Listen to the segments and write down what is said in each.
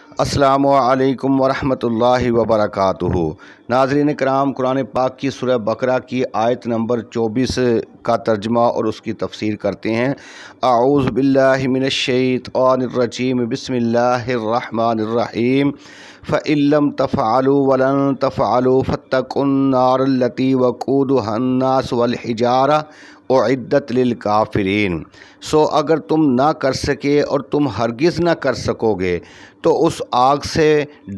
السلام علیکم ورحمۃ اللہ وبرکاتہ۔ ناظرین کرام، قرآن پاک کی سورہ بقرہ کی آیت نمبر 24 کا ترجمہ اور اس کی تفسیر کرتے ہیں۔ اعوذ باللہ من الشیطان الرجیم، بسم اللہ الرحمن الرحیم۔ فَإِن لَّمْ تَفْعَلُوا وَلَن تَفْعَلُوا فَاتَّقُوا النَّارَ الَّتِي وَقُودُهَا النَّاسُ وَالْحِجَارَةُ اعدت للکافرین۔ سو اگر تم نہ کر سکے اور تم ہرگز نہ کر سکو گے تو اس آگ سے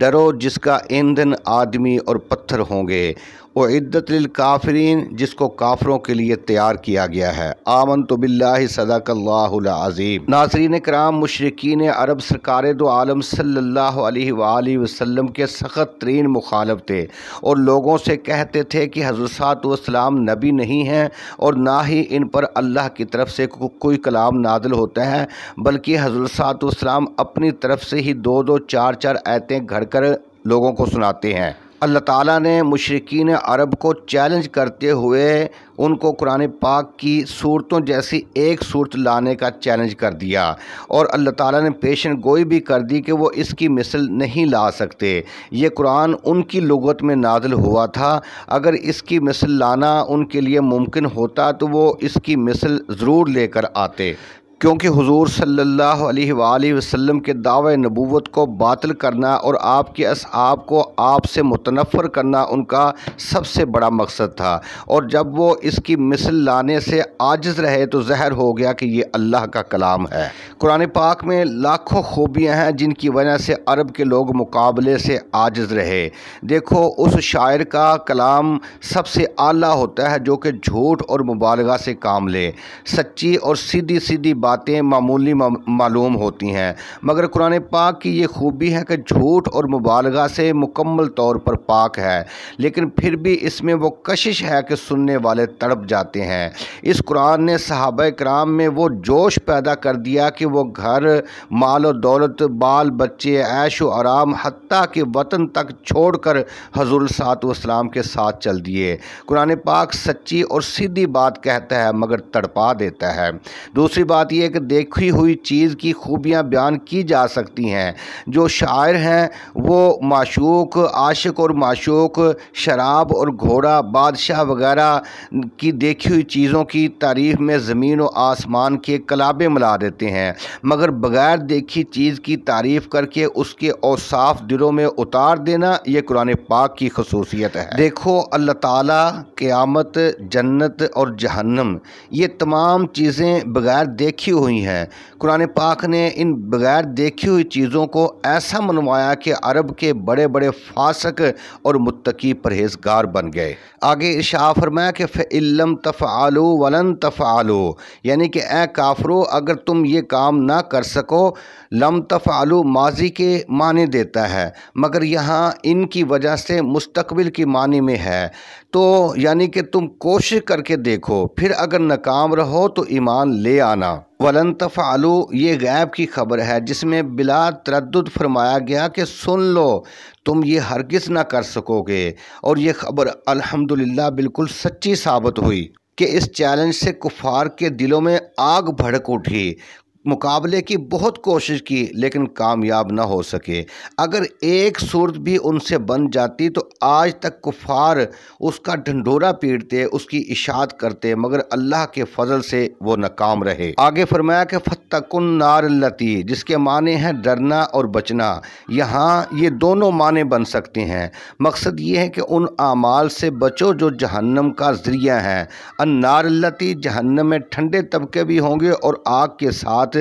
ڈرو جس کا ایندھن آدمی اور پتھر ہوں گے، اعدت للکافرین، جس کو کافروں کے لیے تیار کیا گیا ہے۔ آمنت باللہ، صدق اللہ العظیم۔ ناظرین کرام، مشرکین عرب سرکار دو عالم صلی اللہ علیہ وآلہ وسلم کے سخت ترین مخالف تھے اور لوگوں سے کہتے تھے کہ حضرت صاحب والسلام نبی نہیں ہیں اور نہ ہی ان پر اللہ کی طرف سے کوئی کلام نازل ہوتا ہے، بلکہ حضرت صاحب والسلام اپنی طرف سے ہی دو چار آیتیں گھڑ کر لوگوں کو سناتے ہیں۔ اللہ تعالیٰ نے مشرکین عرب کو چیلنج کرتے ہوئے ان کو قرآن پاک کی صورتوں جیسی ایک صورت لانے کا چیلنج کر دیا، اور اللہ تعالیٰ نے پیشن گوئی بھی کر دی کہ وہ اس کی مثل نہیں لا سکتے۔ یہ قرآن ان کی لغت میں نازل ہوا تھا، اگر اس کی مثل لانا ان کے لیے ممکن ہوتا تو وہ اس کی مثل ضرور لے کر آتے، کیونکہ حضور صلی اللہ علیہ وآلہ وسلم کے دعوی نبوت کو باطل کرنا اور آپ کے اصحاب کو آپ سے متنفر کرنا ان کا سب سے بڑا مقصد تھا، اور جب وہ اس کی مثل لانے سے عاجز رہے تو ظاہر ہو گیا کہ یہ اللہ کا کلام ہے۔ قرآن پاک میں لاکھوں خوبیاں ہیں جن کی وجہ سے عرب کے لوگ مقابلے سے عاجز رہے۔ دیکھو، اس شاعر کا کلام سب سے اعلیٰ ہوتا ہے جو کہ جھوٹ اور مبالغہ سے کام لے، سچی اور سیدھی سیدھی باتیں معمولی معلوم ہوتی ہیں، مگر قرآن پاک کی یہ خوبی ہے کہ جھوٹ اور مبالغہ سے مکمل طور پر پاک ہے، لیکن پھر بھی اس میں وہ کشش ہے کہ سننے والے تڑپ جاتے ہیں۔ اس قرآن نے صحابہ کرام میں وہ جوش پیدا کر دیا کہ وہ گھر، مال و دولت، بال بچے، عیش و آرام، حتیٰ کہ وطن تک چھوڑ کر حضور صلی اللہ علیہ وسلم کے ساتھ چل دیے۔ قرآن پاک سچی اور سیدھی بات کہتا ہے مگر تڑپا دیتا ہے۔ دوسری بات یہ کہ دیکھی ہوئی چیز کی خوبیاں بیان کی جا سکتی ہیں۔ جو شاعر ہیں وہ معشوق، عاشق اور معشوق، شراب اور گھوڑا، بادشاہ وغیرہ کی دیکھی ہوئی چیزوں کی تعریف میں زمین و آسمان کے کلابے ملا دیتے ہیں، مگر بغیر دیکھی چیز کی تعریف کر کے اس کے اوصاف دلوں میں اتار دینا یہ قرآن پاک کی خصوصیت ہے۔ دیکھو، اللہ تعالیٰ، قیامت، جنت اور جہنم، یہ تمام چیزیں بغیر دیکھی ہوئی ہیں۔ قرآن پاک نے ان بغیر دیکھی ہوئی چیزوں کو ایسا منوایا کہ عرب کے بڑے بڑے فاسق اور متقی پرہیزگار بن گئے۔ آگے ارشاد فرمایا کہ فَإِن لَّمْ تَفْعَلُوا وَلَن تَفْعَلُوا، یعنی کہ اے کافرو، اگر تم یہ کام نہ کر سکو۔ لم تفعلوا ماضی کے معنی دیتا ہے، مگر یہاں ان کی وجہ سے مستقبل کی معنی میں ہے، تو یعنی کہ تم کوشش کر کے دیکھو، پھر اگر ناکام رہو تو ایمان لے آنا۔ وَلَن تَفْعَلُوا یہ غیب کی خبر ہے جس میں بلا تردد فرمایا گیا کہ سن لو، تم یہ ہرگز نہ کر سکو گے، اور یہ خبر الحمدللہ بالکل سچی ثابت ہوئی کہ اس چیلنج سے کفار کے دلوں میں آگ بھڑک اٹھی۔ مقابلے کی بہت کوشش کی لیکن کامیاب نہ ہو سکے۔ اگر ایک صورت بھی ان سے بن جاتی تو آج تک کفار اس کا ڈھنڈورا پیٹتے، اس کی اشاعت کرتے، مگر اللہ کے فضل سے وہ ناکام رہے۔ آگے فرمایا کہ فَاتَّقُوا النَّارَ الَّتِي، جس کے معنی ہیں ڈرنا اور بچنا۔ یہاں یہ دونوں معنی بن سکتے ہیں۔ مقصد یہ ہے کہ ان اعمال سے بچو جو جہنم کا ذریعہ ہیں۔ النار الَّتِی، جہنم میں ٹھنڈے طبقے بھی ہوں گے اور آگ کے ساتھ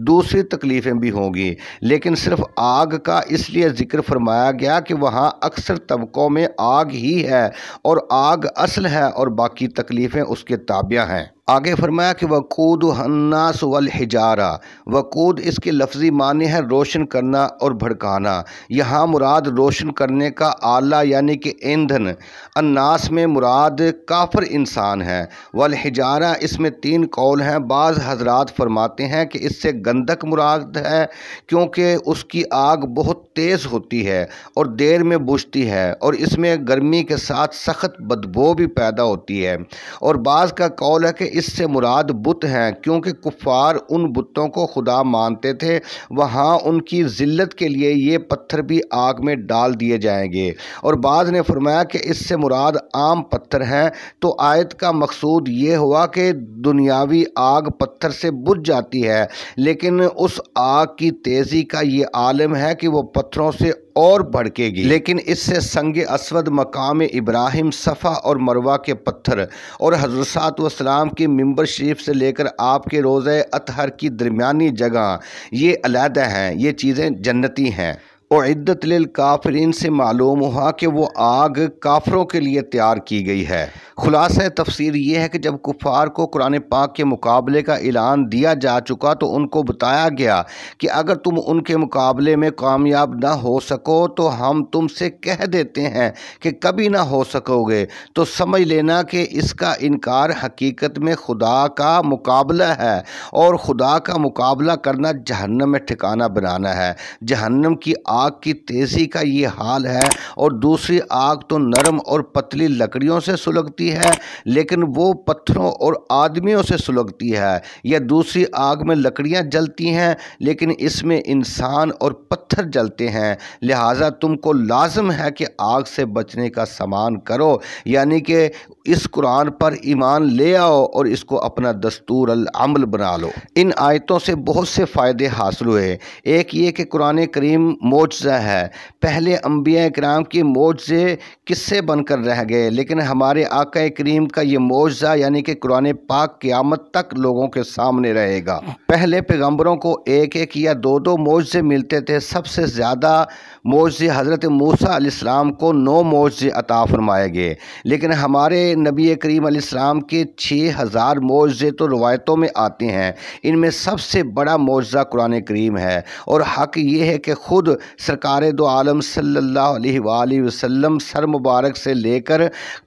دوسری تکلیفیں بھی ہوں گی، لیکن صرف آگ کا اس لیے ذکر فرمایا گیا کہ وہاں اکثر طبقوں میں آگ ہی ہے اور آگ اصل ہے اور باقی تکلیفیں اس کے تابع ہیں۔ آگے فرمایا کہ وقودها الناس والحجارہ، وقود اس کے لفظی معنی ہے روشن کرنا اور بھڑکانا۔ یہاں مراد روشن کرنے کا آلہ یعنی کہ ایندھن۔ الناس میں مراد کافر انسان ہے۔ والحجارہ اس میں 3 قول ہیں۔ بعض حضرات فرماتے ہیں کہ اس سے گندک مراد ہے کیونکہ اس کی آگ بہت تیز ہوتی ہے اور دیر میں بجھتی ہے، اور اس میں گرمی کے ساتھ سخت بدبو بھی پیدا ہوتی ہے، اور بعض کا قول ہے کہ اس سے مراد بت ہیں، کیونکہ کفار ان بتوں کو خدا مانتے تھے۔ وہاں ان کی ذلت کے لیے یہ پتھر بھی آگ میں ڈال دیے جائیں گے۔ اور بعض نے فرمایا کہ اس سے مراد عام پتھر ہیں۔ تو آیت کا مقصود یہ ہوا کہ دنیاوی آگ پتھر سے بجھ جاتی ہے، لیکن اس آگ کی تیزی کا یہ عالم ہے کہ وہ پتھروں سے اور بھڑکے گی۔ لیکن اس سے سنگ اسود، مقام ابراہیم، صفا اور مروہ کے پتھر اور حضرت صاحب والسلام کی ممبر شریف سے لے کر آپ کے روضہ اطہر کی درمیانی جگہ یہ علیحدہ ہیں، یہ چیزیں جنتی ہیں۔ اعدت للکافرین سے معلوم ہوا کہ وہ آگ کافروں کے لیے تیار کی گئی ہے۔ خلاصہ تفسیر یہ ہے کہ جب کفار کو قرآن پاک کے مقابلے کا اعلان دیا جا چکا تو ان کو بتایا گیا کہ اگر تم ان کے مقابلے میں کامیاب نہ ہو سکو تو ہم تم سے کہہ دیتے ہیں کہ کبھی نہ ہو سکو گے، تو سمجھ لینا کہ اس کا انکار حقیقت میں خدا کا مقابلہ ہے، اور خدا کا مقابلہ کرنا جہنم میں ٹھکانہ بنانا ہے۔ جہنم کی آگ کی تیزی کا یہ حال ہے، اور دوسری آگ تو نرم اور پتلی لکڑیوں سے سلگتی ہے لیکن وہ پتھروں اور آدمیوں سے سلگتی ہے، یا دوسری آگ میں لکڑیاں جلتی ہیں لیکن اس میں انسان اور پتھر جلتے ہیں۔ لہٰذا تم کو لازم ہے کہ آگ سے بچنے کا سامان کرو، یعنی کہ اس قرآن پر ایمان لے آؤ اور اس کو اپنا دستور العمل بنا لو۔ ان آیتوں سے بہت سے فائدے حاصل ہوئے۔ ایک یہ کہ قرآن کریم معجزہ ہے۔ پہلے انبیاء کرام کی معجزے قصے بن کر رہ گئے، لیکن ہمارے آقا کریم کا یہ معجزہ یعنی کہ قرآن پاک قیامت تک لوگوں کے سامنے رہے گا۔ پہلے پیغمبروں کو ایک ایک یا دو دو معجزے ملتے تھے۔ سب سے زیادہ معجزے حضرت موسیٰ علیہ السلام کو 9 معجزے عطا فرمائے گئے، لیکن ہمارے نبی کریم علیہ السلام کے 6000 معجزے تو روایتوں میں آتے ہیں۔ ان میں سب سے بڑا معجزہ قرآن کریم ہے، اور حق یہ ہے کہ خود سرکار دو عالم صلی اللہ علیہ وآلہ وسلم سر مبارک سے لے کر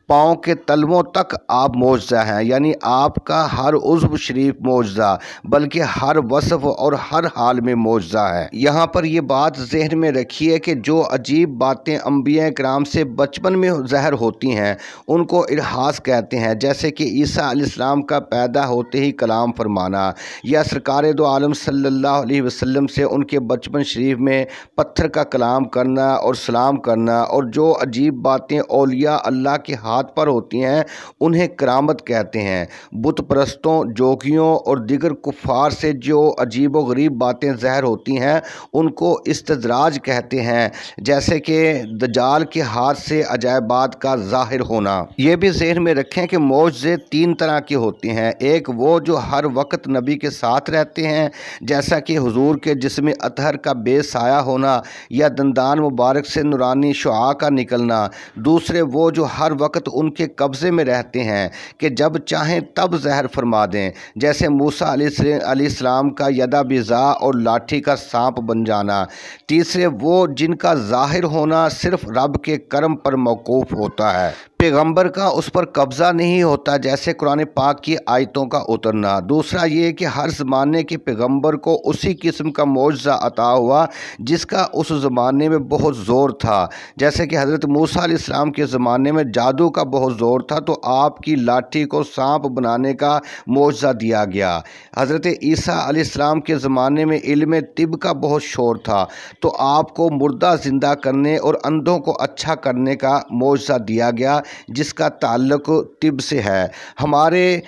پاؤں کے تلووں تک آپ معجزہ ہیں، یعنی آپ کا ہر عضو شریف معجزہ، بلکہ ہر وصف اور ہر حال میں معجزہ ہے۔ یہاں پر یہ بات ذہن میں رکھیے کہ جو عجیب باتیں انبیاء کرام سے بچپن میں ظاہر ہوتی ہیں ان کو ارہاس کہتے ہیں، جیسے کہ عیسیٰ علیہ السلام کا پیدا ہوتے ہی کلام فرمانا، یا سرکار دو عالم صلی اللہ علیہ وسلم سے ان کے بچپن شریف میں پتھر کا کلام کرنا اور سلام کرنا، اور جو عجیب باتیں اولیاء اللہ کے ہاتھ پر ہوتی ہیں انہیں کرامت کہتے ہیں۔ بت پرستوں، جوگیوں اور دیگر کفار سے جو عجیب و غریب باتیں ظاہر ہوتی ہیں ان کو استدراج کہتے ہیں، جیسے کہ دجال کے ہاتھ سے عجائبات کا ظاہر ہونا۔ یہ بھی ذہن میں رکھیں کہ معجزے 3 طرح کے ہوتے ہیں۔ ایک وہ جو ہر وقت نبی کے ساتھ رہتے ہیں، جیسا کہ حضور کے جسم اطہر کا بے سایہ ہونا یا دندان مبارک سے نورانی شعاع کا نکلنا۔ دوسرے وہ جو ہر وقت ان کے قبضے میں رہتے ہیں کہ جب چاہیں تب ظاہر فرما دیں، جیسے موسیٰ علیہ السلام کا یدہ بیضاء اور لاٹھی کا سانپ بن جانا۔ تیسرے وہ جن کا ظاہر ہونا صرف رب کے کرم پر موقوف ہوتا ہے، پیغمبر کا اس پر قبضہ نہیں ہوتا، جیسے قرآن پاک کی آیتوں کا اترنا۔ دوسرا یہ کہ ہر زمانے کے پیغمبر کو اسی قسم کا معجزہ عطا ہوا جس کا اس زمانے میں بہت زور تھا، جیسے کہ حضرت موسیٰ علیہ السلام کے زمانے میں جادو کا بہت زور تھا تو آپ کی لاٹھی کو سانپ بنانے کا معجزہ دیا گیا۔ حضرت عیسیٰ علیہ السلام کے زمانے میں علم طب کا بہت شور تھا تو آپ کو مردہ زندہ کرنے اور اندھوں کو اچھا کرنے کا معجزہ دیا گیا جس کا تعلق طب سے ہے۔ ہمارے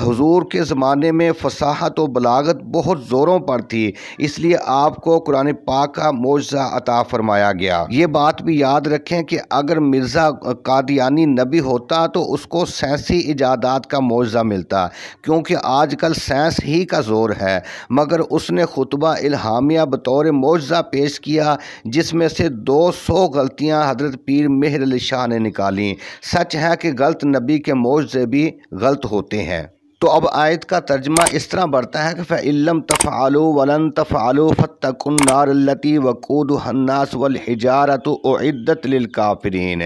حضور کے زمانے میں فصاحت و بلاغت بہت زوروں پر تھی، اس لیے آپ کو قرآن پاک کا معجزہ عطا فرمایا گیا۔ یہ بات بھی یاد رکھیں کہ اگر مرزا قادیانی نبی ہوتا تو اس کو سائنسی ایجادات کا معجزہ ملتا، کیونکہ آج کل سائنس ہی کا زور ہے، مگر اس نے خطبہ الہامیہ بطور معجزہ پیش کیا جس میں سے 200 غلطیاں حضرت پیر مہر علی شاہ نے نکالیں۔ سچ ہے کہ غلط نبی کے معجزے بھی غلط ہوتے ہیں۔ تو اب آیت کا ترجمہ اس طرح بڑھتا ہے کہ فَإِن لَّمْ تَفْعَلُوا وَلَن تَفْعَلُوا فَاتَّقُوا النَّارَ الَّتِي وَقُودُهَا النَّاسُ وَالْحِجَارَةُ أُعِدَّتْ لِلْكَافِرِينَ۔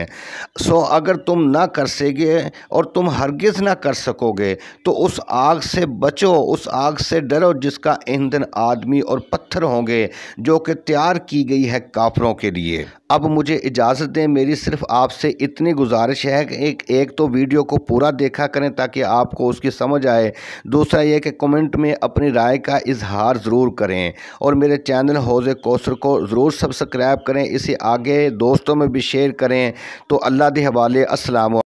اگر تم نہ کر سکے اور تم ہرگز نہ کر سکو گے تو اس آگ سے بچو، اس آگ سے ڈرو جس کا ایندھن آدمی اور پتھر ہوں گے، جو کہ تیار کی گئی ہے کافروں کے لیے۔ اب مجھے اجازت دیں، میری صرف آپ سے اتنی گزارش ہے کہ ایک تو ویڈیو کو پورا دیکھا کریں تاکہ آپ کو اس کی سمجھ آئے، دوسرا یہ کہ کمنٹ میں اپنی رائے کا اظہار ضرور کریں، اور میرے چینل حوض کوثر کو ضرور سبسکرائب کریں، اسے آگے دوستوں میں بھی شیئر کریں۔ تو اللہ کے حوالے، السلام علیکم۔